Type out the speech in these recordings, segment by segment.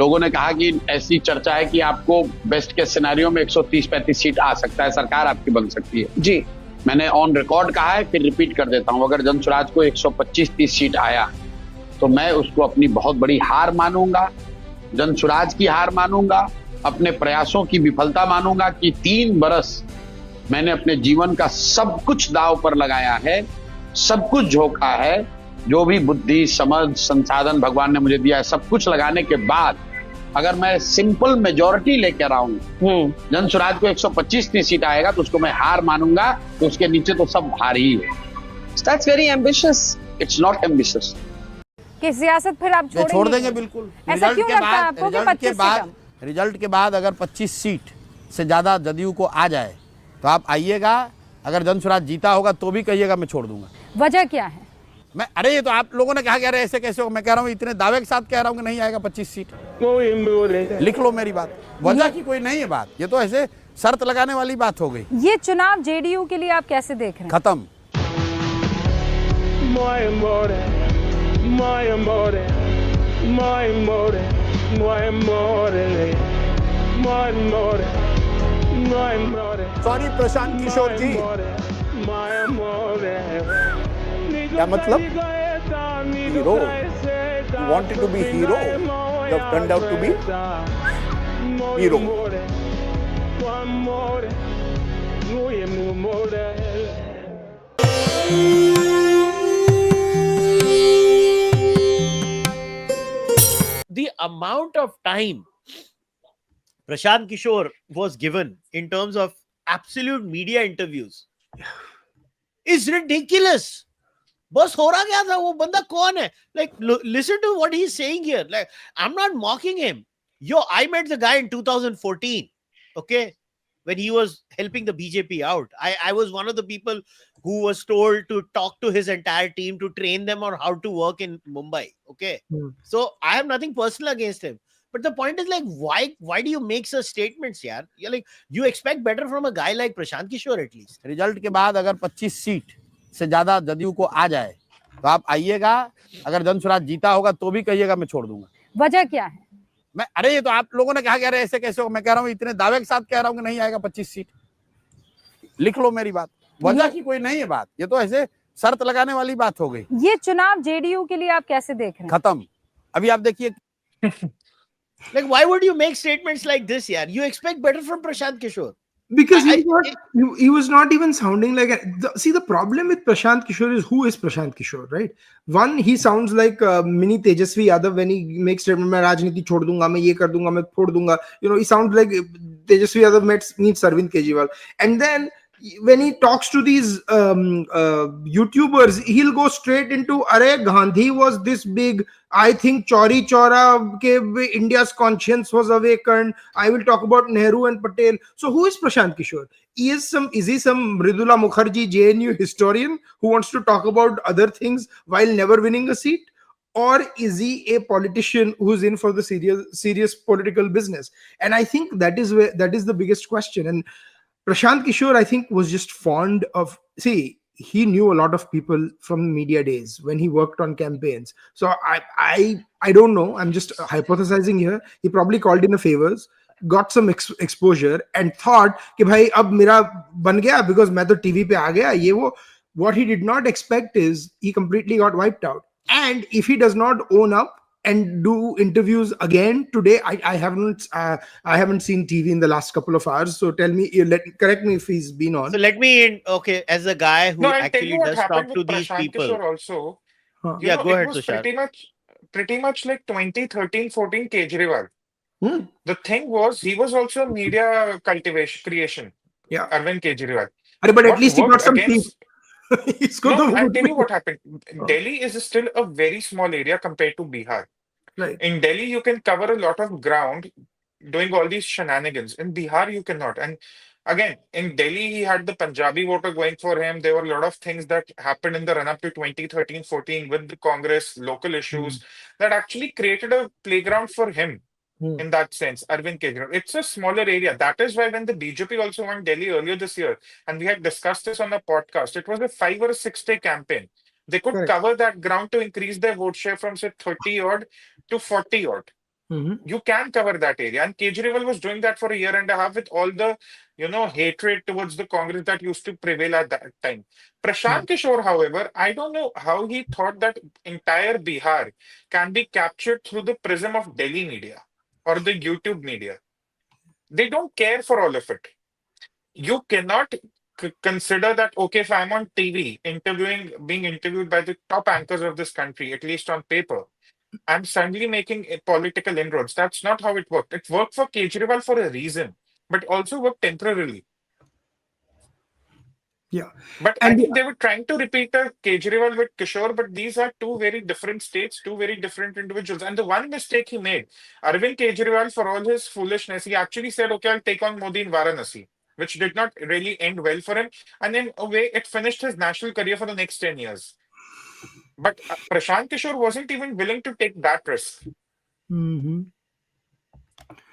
लोगों ने कहा कि ऐसी चर्चा है कि आपको बेस्ट के सिनेरियो में 130-35 सीट आ सकता है, सरकार आपकी बन सकती है। जी, मैंने ऑन रिकॉर्ड कहा है, फिर रिपीट कर देता हूं, अगर जनसुराज को 125-30 सीट आया तो मैं उसको अपनी बहुत बड़ी हार मानूंगा, जनसुराज की हार मानूंगा, अपने प्रयासों की विफलता मानूंगा कि 3 बरस मैंने अपने जीवन का सब कुछ दांव पर लगाया है, सब कुछ झोंका है, जो भी बुद्धि, समझ, संसाधन भगवान ने मुझे दिया है, सब कुछ लगाने के बाद अगर मैं सिंपल मेजोरिटी लेकर आऊं, जनसुराज को 125 सीट आएगा तो उसको मैं हार मानूंगा, तो उसके नीचे तो सब हार ही है। That's very ambitious. It's not ambitious. कि सियासत फिर आप छोड़ देंगे बिल्कुल। ऐसा क्यों लगता है आपको कि 25 सीट? रिजल्ट के बाद अगर 25 सीट से ज्यादा जदयू को आ जाए तो आप आइएगा, अगर जनसुराज जीता होगा तो भी कहिएगा मैं छोड़ दूंगा। वजह क्या है? अरे ये तो आप लोगों ने कहा कि अरे ऐसे कैसे होगा, मैं कह रहा हूँ इतने दावे के साथ कह रहा हूँ कि नहीं आएगा 25 सीट। लिख लो मेरी बात, वजह की कोई नहीं है बात, ये तो ऐसे शर्त लगाने वाली बात हो गई। ये चुनाव जेडीयू के लिए आप कैसे देख रहे हैं? खत्म। सॉरी प्रशांत किशोर जी, क्या मतलब? Hero, you wanted to be hero, you have turned out to be hero. The amount of time Prashant Kishore was given in terms of absolute media interviews is ridiculous. बस हो रहा क्या था, वो बंदा कौन है? Like, listen to what he's saying here. Like, I'm not mocking him. I met the guy in 2014, okay, when he was helping the BJP out. I was one of the people who was told to talk to his entire team to train them on how to work in Mumbai, okay? So I have nothing personal against him. But the point is, like, why do you make such statements, yaar? You're like, you expect better from a guy like Prashant Kishore at least. Result के बाद अगर 25 seat से ज्यादा जदयू को आ जाए तो आप आइएगा, अगर जनसुराज जीता होगा तो भी कहिएगा मैं छोड़ दूंगा। वजह क्या है? अरे ये तो आप लोगों ने कहा कि अरे ऐसे कैसे होगा, मैं कह रहा हूँ इतने दावे के साथ कह रहा हूँ कि नहीं आएगा 25 सीट। लिख लो मेरी बात, वजह की कोई नहीं है बात, ये तो ऐसे शर्त लगाने वाली बात हो गई। ये चुनाव जेडीयू के लिए आप कैसे देख रहे हैं? खत्म। अभी आप देखिए। Like, why would you make statements like this, yaar? You expect better from Prashant Kishore. Because he was not even sounding like see, the problem with Prashant Kishore is, who is Prashant Kishore, right? One, he sounds like mini Tejasvi Yadav when he makes statement, मैं राजनीति छोड़ दूंगा, मैं ये कर दूंगा, मैं फोड़ दूंगा. You know, he sounds like Tejasvi Yadav meets Arvind Kejriwal. And then when he talks to these YouTubers, he'll go straight into, Are Gandhi was this big. I think Chauri Chaura ke India's conscience was awakened. I will talk about Nehru and Patel. So who is Prashant Kishore? Is he some Mridula Mukherjee JNU historian who wants to talk about other things while never winning a seat? Or is he a politician who's in for the serious political business? And I think that is the biggest question. And Prashant Kishore, I think, was just fond of, he knew a lot of people from media days when he worked on campaigns. So I don't know. I'm just hypothesizing here. He probably called in the favors, got some exposure, and thought कि भाई अब मेरा बन गया because मैं तो TV पे आ गया ये वो. What he did not expect is he completely got wiped out. And if he does not own up and do interviews again today, I haven't seen TV in the last couple of hours. So tell me, correct me if he's been on. So let me as a guy who actually does talk to these people. Kishore also, yeah, go ahead, it was Tushar. pretty much like 2013-14 Kejriwal. The thing was, he was also media creation. Yeah, Arvind Kejriwal. But at least he got some things. I'll tell you what happened. Delhi is still a very small area compared to Bihar. Right. In Delhi, you can cover a lot of ground doing all these shenanigans. In Bihar, you cannot. And again, in Delhi, he had the Punjabi voter going for him. There were a lot of things that happened in the run-up to 2013-14 with the Congress, local issues that actually created a playground for him. In that sense, Arvind Kejriwal. It's a smaller area. That is why when the BJP also won Delhi earlier this year, and we had discussed this on a podcast, it was a 5 or 6 day campaign. They could cover that ground to increase their vote share from say 30 odd to 40 odd. You can cover that area. And Kejriwal was doing that for a year and a half with all the, hatred towards the Congress that used to prevail at that time. Prashant Kishore, however, I don't know how he thought that entire Bihar can be captured through the prism of Delhi media or the YouTube media. They don't care for all of it. You cannot consider that, okay, if I'm on TV being interviewed by the top anchors of this country, at least on paper, I'm suddenly making political inroads. That's not how it worked. It worked for Kejriwal for a reason, but also worked temporarily. Yeah. But I think they were trying to repeat a Kejriwal with Kishore, but these are two very different states, two very different individuals. And the one mistake he made, Arvind Kejriwal, for all his foolishness, he actually said, okay, I'll take on Modi in Varanasi, which did not really end well for him. And in a way, it finished his national career for the next 10 years. But Prashant Kishore wasn't even willing to take that risk. No,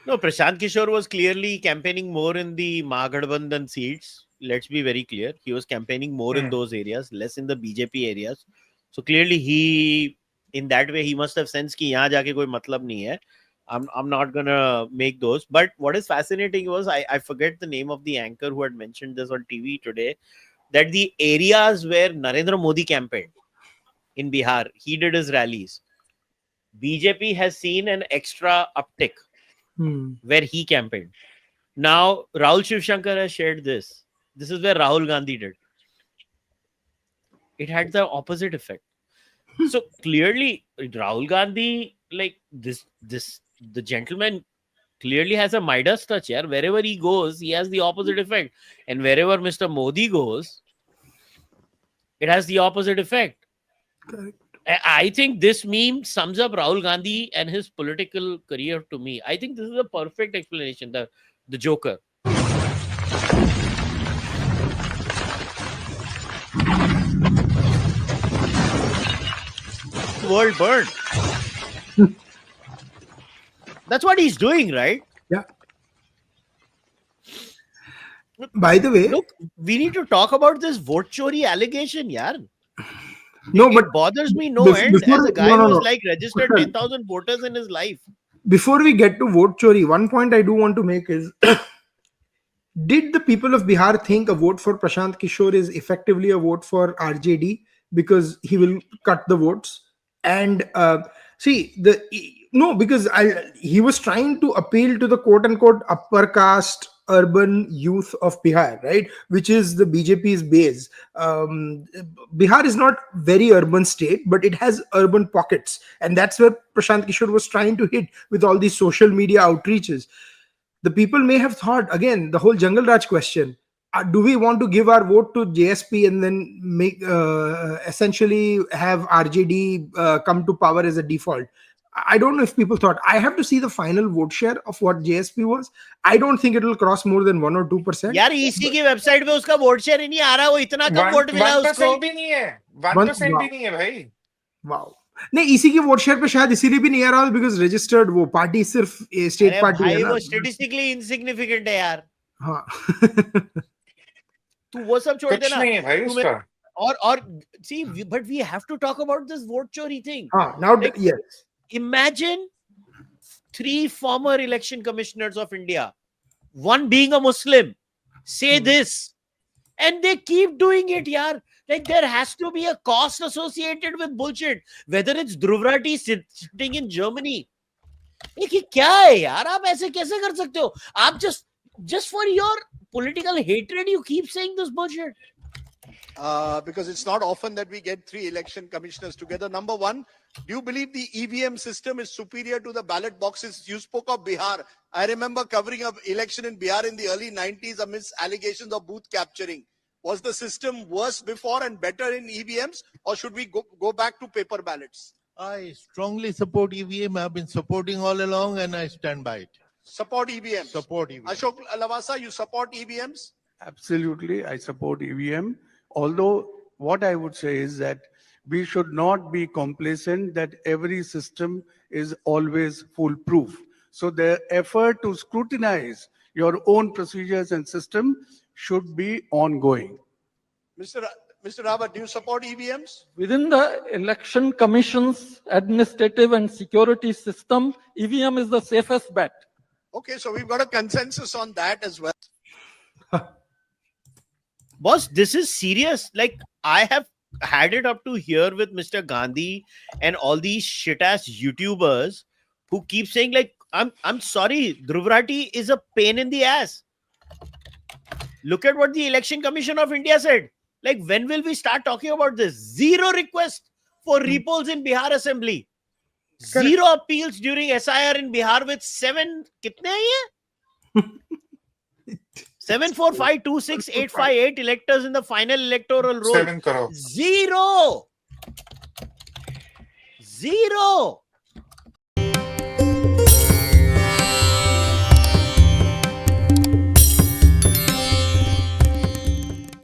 Prashant Kishore was clearly campaigning more in the Mahagadbandhan seats. Let's be very clear. He was campaigning more in those areas, less in the BJP areas. So clearly in that way, he must have sensed कि यहाँ जाके कोई मतलब नहीं है. I'm not gonna make those. But what is fascinating was I forget the name of the anchor who had mentioned this on TV today, that the areas where Narendra Modi campaigned in Bihar, he did his rallies. BJP has seen an extra uptick where he campaigned. Now, Rahul Shivshankar has shared this. This is where Rahul Gandhi did. It had the opposite effect. So clearly, Rahul Gandhi, like the gentleman clearly has a Midas touch here. Wherever he goes, he has the opposite effect. And wherever Mr. Modi goes, it has the opposite effect. Correct. I think this meme sums up Rahul Gandhi and his political career to me. I think this is a perfect explanation, the Joker. World burned. That's what he's doing, right? Yeah. By the way, look, we need to talk about this vote chori allegation, yaar. No, it bothers me no end. As a guy who's like registered 10,000 voters in his life. Before we get to vote chori, one point I do want to make is, did the people of Bihar think a vote for Prashant Kishore is effectively a vote for RJD because he will cut the votes? And because he was trying to appeal to the quote-unquote upper caste urban youth of Bihar, right? Which is the BJP's base. Bihar is not very urban state, but it has urban pockets. And that's where Prashant Kishore was trying to hit with all these social media outreaches. The people may have thought, again, the whole Jungle Raj question, do we want to give our vote to JSP and then make essentially have RJD come to power as a default? I don't know if people thought. I have to see the final vote share of what JSP was. I don't think it will cross more than 1 or 2%. यार EC की website पे उसका vote share ही नहीं आ रहा, वो इतना कम vote मिला उसको. 1% भी नहीं है. 1% भी नहीं है भाई. वाओ. नहीं, EC की वोट शेयर पे शायद इसीलिए भी नहीं आ रहा बिकॉज़ रजिस्टर्ड वो पार्टी सिर्फ स्टेट पार्टी है ना. वो स्टैटिस्टिकली इनसिग्निफिकेंट है यार. हाँ. तू वो सब छोड़ देना. कुछ नहीं है भाई उसका. और see, but we have to talk about this vote chori thing. Now, yes. Imagine 3 former election commissioners of India, one being a Muslim, say this, and they keep doing it, yaar. Like there has to be a cost associated with bullshit. Whether it's Dhruvrati sitting in Germany, ये क्या है यार? आप ऐसे कैसे कर सकते हो? आप just for your political hatred, you keep saying this bullshit. Because it's not often that we get 3 election commissioners together. Number one, do you believe the EVM system is superior to the ballot boxes? You spoke of Bihar. I remember covering an election in Bihar in the early 90s amidst allegations of booth capturing. Was the system worse before and better in EVMs, or should we go back to paper ballots? I strongly support EVM. I've been supporting all along and I stand by it. Support EVMs? Support EVM. Ashok Lavasa, you support EVMs? Absolutely, I support EVM. Although what I would say is that we should not be complacent that every system is always foolproof. So the effort to scrutinize your own procedures and system should be ongoing. Mr. Mr. Rawat, do you support EVMs? Within the Election Commission's administrative and security system, EVM is the safest bet. Okay, so we've got a consensus on that as well. Boss, this is serious. Like, I have had it up to here with Mr. Gandhi and all these shit ass YouTubers who keep saying, like, I'm sorry, Dhruv Rathi is a pain in the ass. Look at what the Election Commission of India said. Like, when will we start talking about this? Zero request for repolls in Bihar Assembly. Zero appeals during SIR in Bihar with 7. Kitne hai ye? 74526,858 electors in the final electoral roll. 7 crore. Zero.